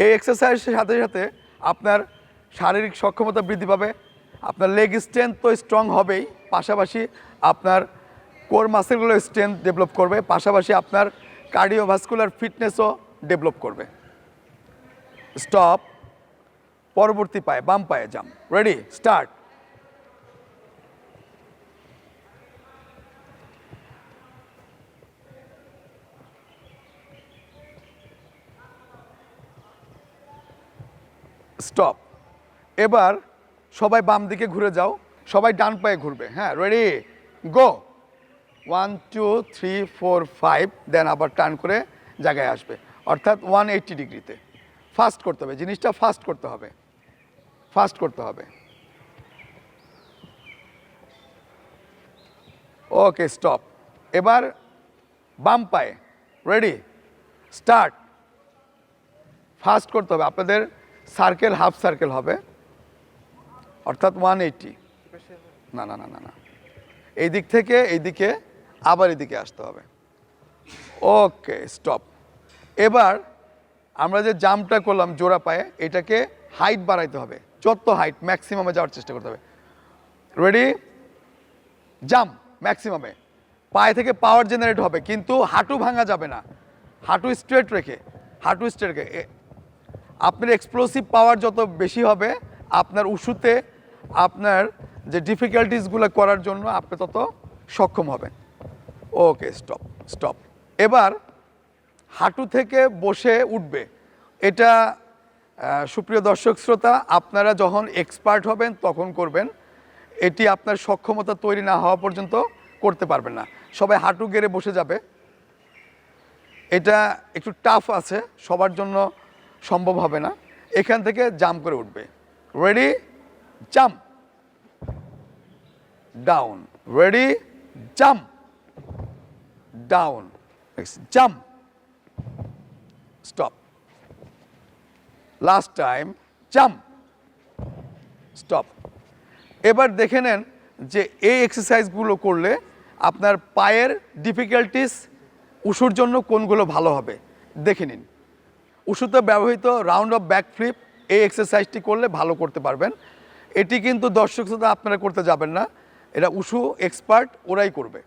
এই এক্সারসাইজের সাথে সাথে আপনার শারীরিক সক্ষমতা বৃদ্ধি পাবে, আপনার লেগ স্ট্রেংথ তো স্ট্রং হবেই, পাশাপাশি আপনার কোর মাসেলগুলো স্ট্রেংথ ডেভেলপ করবে, পাশাপাশি আপনার কার্ডিওভাস্কুলার ফিটনেসও ডেভেলপ করবে। স্টপ, পরবর্তী পায়ে বাম পায়ে জাম্প। Ready, start. স্টপ। এবার সবাই বাম দিকে ঘুরে যাও, সবাই ডান পায়ে ঘুরবে। হ্যাঁ, রেডি, গো। 1 2 3 4 5, দেন আবার টার্ন করে জায়গায় আসবে, অর্থাৎ 180 ডিগ্রিতে। ফাস্ট করতে হবে, জিনিসটা ফাস্ট করতে হবে, ফাস্ট করতে হবে। ওকে, স্টপ। এবার বাম পায়ে, রেডি, স্টার্ট। ফাস্ট করতে হবে, আপনাদের সার্কেল হাফ সার্কেল হবে, অর্থাৎ 180। না না না না না, এই দিক থেকে এই দিকে আবার এদিকে আসতে হবে। ওকে, স্টপ। এবার আমরা যে জাম্পটা করলাম জোড়া পায়ে, এটাকে হাইট বাড়াইতে হবে, যত হাইট ম্যাক্সিমামে যাওয়ার চেষ্টা করতে হবে। রেডি, জাম্প ম্যাক্সিমামে। পায়ে থেকে পাওয়ার জেনারেট হবে, কিন্তু হাঁটু ভাঙা যাবে না, হাঁটু স্ট্রেট রেখে, হাঁটু স্ট্রেট রেখে। আপনার এক্সপ্লোসিভ পাওয়ার যত বেশি হবে, আপনার উশুতে আপনার যে ডিফিকাল্টিসগুলো করার জন্য আপনি তত সক্ষম হবেন। ওকে, স্টপ স্টপ। এবার হাঁটু থেকে বসে উঠবে। এটা সুপ্রিয় দর্শক শ্রোতা, আপনারা যখন এক্সপার্ট হবেন তখন করবেন, এটি আপনার সক্ষমতা তৈরি না হওয়া পর্যন্ত করতে পারবেন না। সবাই হাঁটু গেড়ে বসে যাবে, এটা একটু টাফ আছে, সবার জন্য সম্ভব হবে না। এখান থেকে জাম্প করে উঠবে। Ready, jump, down. Ready, jump, down, jump, stop. Last time, jump, stop. এবার দেখে নেন যে এই এক্সারসাইজগুলো করলে আপনার পায়ের ডিফিকাল্টিস উশুর জন্য কোনগুলো ভালো হবে দেখে নিন। উশুতে ব্যবহৃত রাউন্ড অফ ব্যাক ফ্লিপ, এই এক্সারসাইজটি করলে ভালো করতে পারবেন। এটি কিন্তু দর্শক শ্রোতা আপনারা করতে যাবেন না, এটা উশু এক্সপার্ট ওরাই করবে।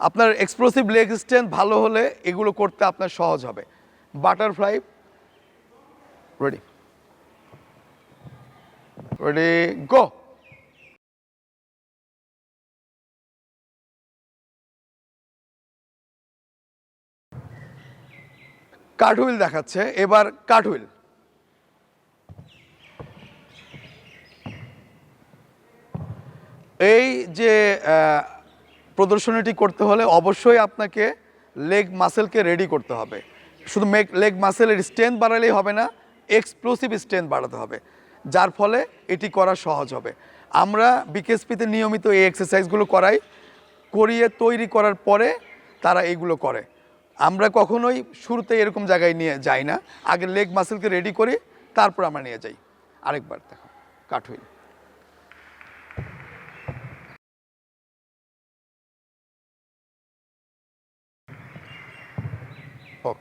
আপনার এক্সপ্লোসিভ লেগ স্ট্রেংথ ভালো হলে এগুলো করতে আপনার সহজ হবে। বাটারফ্লাই, রেডি, রেডি, গো। কাঠহুইল দেখাচ্ছে, এবার কাঠহুইল। এই যে প্রদর্শনীটি করতে হলে অবশ্যই আপনাকে লেগ মাসেলকে রেডি করতে হবে। শুধু লেগ মাসেলের স্ট্রেংথ বাড়ালেই হবে না, এক্সপ্লোসিভ স্ট্রেংথ বাড়াতে হবে, যার ফলে এটি করা সহজ হবে। আমরা বিকেএসপিতে নিয়মিত এই এক্সারসাইজগুলো করিয়ে তৈরি করার পরে তারা এইগুলো করে। আমরা কখনোই শুরুতে এরকম জায়গায় নিয়ে যাই না, আগে লেগ মাসেলকে রেডি করি, তারপর আমরা নিয়ে যাই। আরেকবার দেখো, কাঠহুইল।